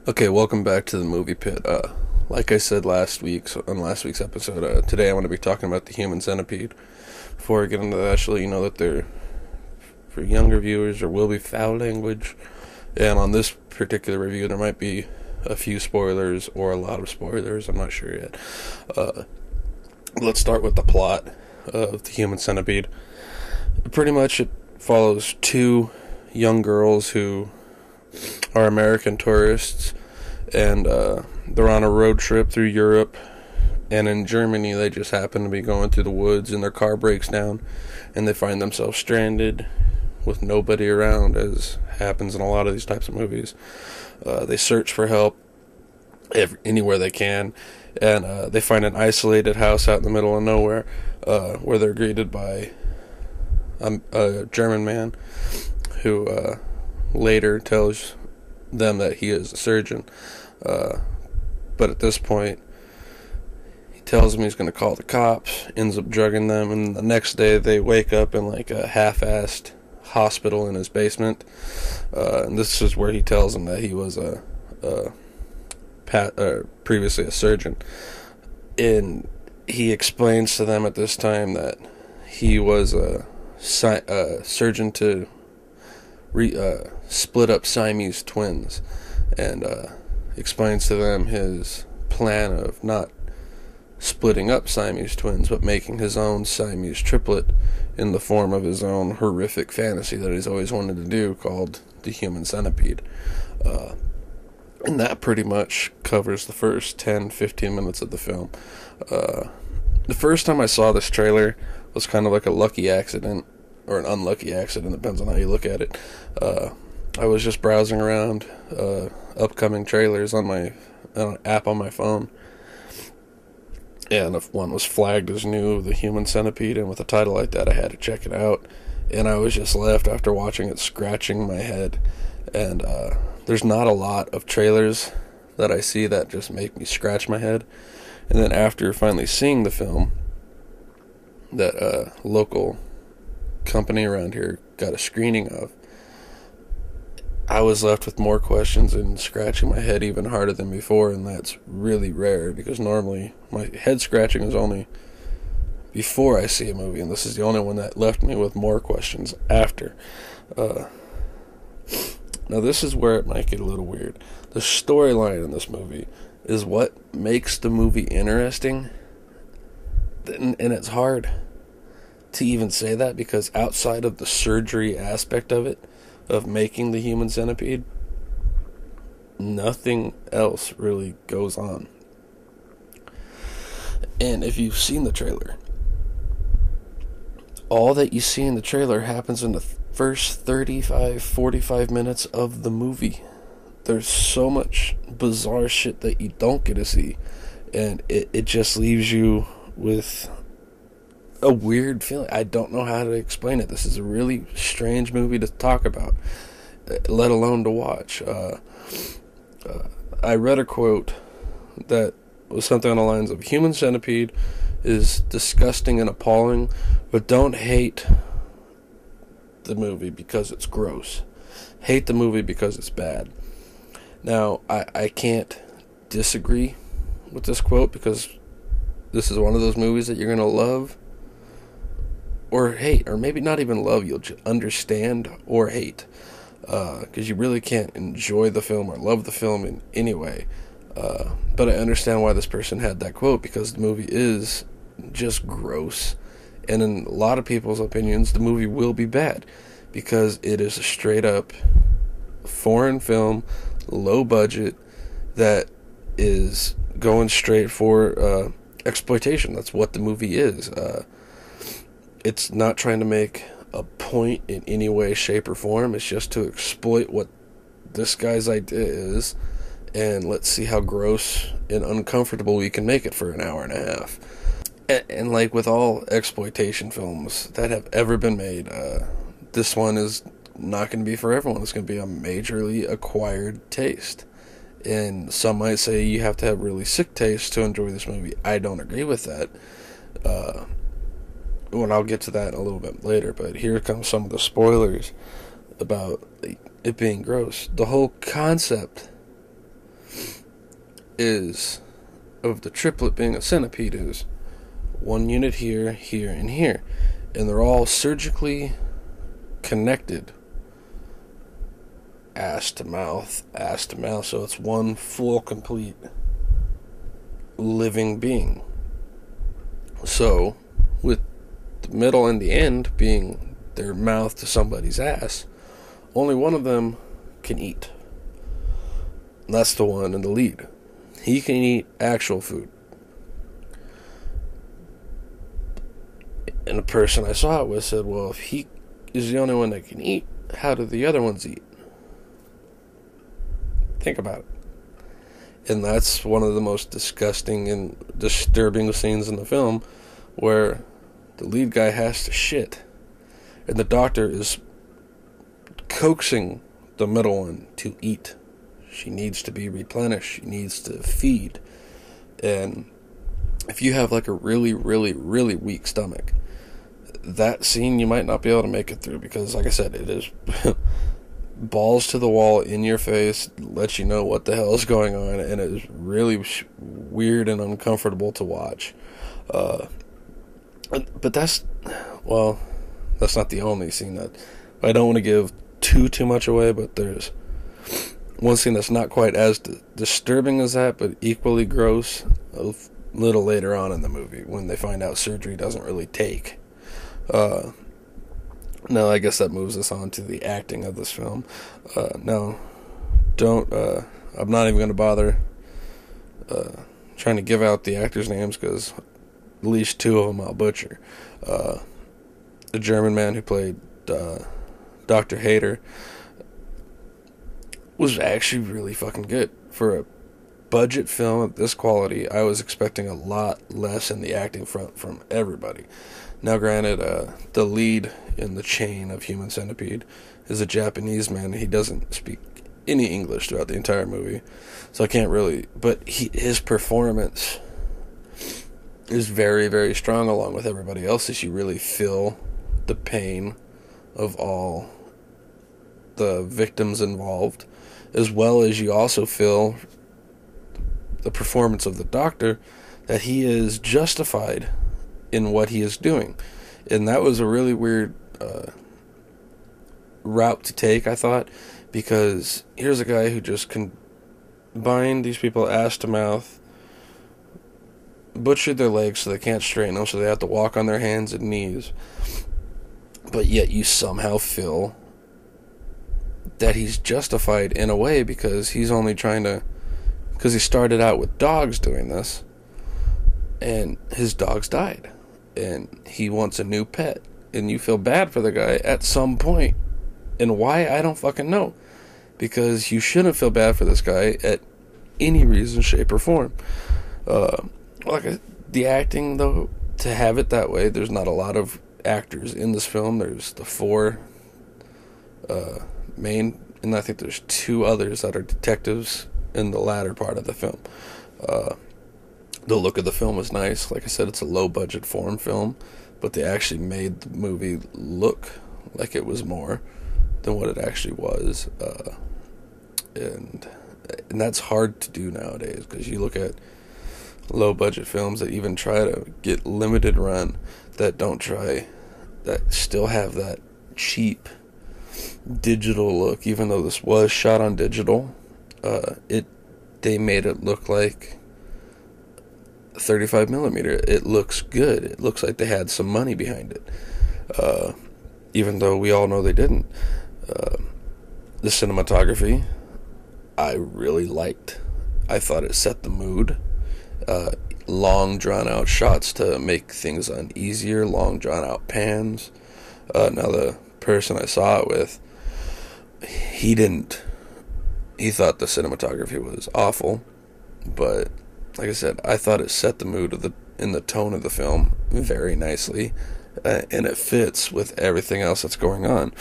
Okay, welcome back to the movie pit. Like I said on last week's episode, today I want to be talking about the Human Centipede. Before I get into that, I should let you know that they're for younger viewers. There will be foul language, and on this particular review, there might be a few spoilers or a lot of spoilers. I'm not sure yet. Let's start with the plot of the Human Centipede. Pretty much, it follows two young girls who are American tourists, and they're on a road trip through Europe, and in Germany they just happen to be going through the woods and their car breaks down and they find themselves stranded with nobody around, as happens in a lot of these types of movies. They search for help anywhere they can, and they find an isolated house out in the middle of nowhere, where they're greeted by a German man who later tells them that he is a surgeon. But at this point, he tells them he's going to call the cops, ends up drugging them, and the next day they wake up in like a half-assed hospital in his basement. And this is where he tells them that he was previously a surgeon. And he explains to them at this time that he was a surgeon to split up Siamese twins, and explains to them his plan of not splitting up Siamese twins, but making his own Siamese triplet in the form of his own horrific fantasy that he's always wanted to do, called the Human Centipede. And that pretty much covers the first 10-15 minutes of the film. The first time I saw this trailer was kind of like a lucky accident, or an unlucky accident, depends on how you look at it. I was just browsing around upcoming trailers on my app on my phone, and if one was flagged as new, the Human Centipede, and with a title like that I had to check it out, and I was just left after watching it scratching my head. And there's not a lot of trailers that I see that just make me scratch my head. And then after finally seeing the film, that local company around here got a screening of, I was left with more questions and scratching my head even harder than before, and that's really rare, because normally my head scratching is only before I see a movie, and this is the only one that left me with more questions after. Now this is where it might get a little weird. The storyline in this movie is what makes the movie interesting, and it's hard to even say that, because outside of the surgery aspect of it, of making the Human Centipede, nothing else really goes on. And if you've seen the trailer, all that you see in the trailer happens in the first 35-45 minutes of the movie. There's so much bizarre shit that you don't get to see, and it just leaves you with a weird feeling. I don't know how to explain it. This is a really strange movie to talk about, let alone to watch. I read a quote that was something on the lines of, "Human Centipede is disgusting and appalling, but don't hate the movie because it's gross. Hate the movie because it's bad." Now, I can't disagree with this quote, because this is one of those movies that you're going to love or hate, or maybe not even love, you'll understand or hate, because you really can't enjoy the film or love the film in any way. But I understand why this person had that quote, because the movie is just gross, and in a lot of people's opinions, the movie will be bad, because it is a straight up foreign film, low budget, that is going straight for exploitation. That's what the movie is. It's not trying to make a point in any way, shape, or form. It's just to exploit what this guy's idea is, and let's see how gross and uncomfortable we can make it for an hour and a half. And like with all exploitation films that have ever been made, this one is not going to be for everyone. It's going to be a majorly acquired taste. And some might say you have to have really sick taste to enjoy this movie. I don't agree with that. When I'll get to that a little bit later, but here comes some of the spoilers about it being gross. The whole concept is of the triplet being a centipede is one unit here, here, and here, and they're all surgically connected, ass to mouth, so it's one full, complete living being. So, with the middle and the end being their mouth to somebody's ass, only one of them can eat. And that's the one in the lead. He can eat actual food. And the person I saw it with said, well, if he is the only one that can eat, how do the other ones eat? Think about it. And that's one of the most disgusting and disturbing scenes in the film, where the lead guy has to shit, and the doctor is coaxing the middle one to eat. She needs to be replenished. She needs to feed. And if you have like a really, really, really weak stomach, that scene you might not be able to make it through, because like I said, it is balls to the wall, in your face, lets you know what the hell is going on, and it is really weird and uncomfortable to watch. But that's not the only scene that I don't want to give too much away, but there's one scene that's not quite as disturbing as that, but equally gross, a little later on in the movie, when they find out surgery doesn't really take. Now, I guess that moves us on to the acting of this film. I'm not even going to bother trying to give out the actors' names, because at least two of them I'll butcher. The German man who played Dr. Hader was actually really fucking good. For a budget film of this quality, I was expecting a lot less in the acting front from everybody. Now, granted, the lead in the chain of Human Centipede is a Japanese man. He doesn't speak any English throughout the entire movie, so I can't really... But his performance is very, very strong, along with everybody else's. You really feel the pain of all the victims involved, as well as you also feel the performance of the doctor, that he is justified in what he is doing. And that was a really weird route to take, I thought, because here's a guy who just combined these people ass to mouth, butchered their legs so they can't straighten them, so they have to walk on their hands and knees, but yet you somehow feel that he's justified in a way, because he's only trying to... Because he started out with dogs doing this, and his dogs died, and he wants a new pet, and you feel bad for the guy at some point. And why, I don't fucking know, because you shouldn't feel bad for this guy at any reason, shape, or form. The acting, though, to have it that way, there's not a lot of actors in this film. There's the four main, and I think there's two others that are detectives in the latter part of the film. The look of the film is nice. Like I said, it's a low-budget foreign film, but they actually made the movie look like it was more than what it actually was. And that's hard to do nowadays, because you look at low-budget films that even try to get limited run, that still have that cheap digital look. Even though this was shot on digital, they made it look like 35mm. It looks good. It looks like they had some money behind it, even though we all know they didn't. The cinematography, I really liked. I thought it set the mood. Long drawn out shots to make things uneasier, long drawn out pans. Now the person I saw it with, he thought the cinematography was awful, but like I said, I thought it set the mood in the tone of the film very nicely, and it fits with everything else that's going on.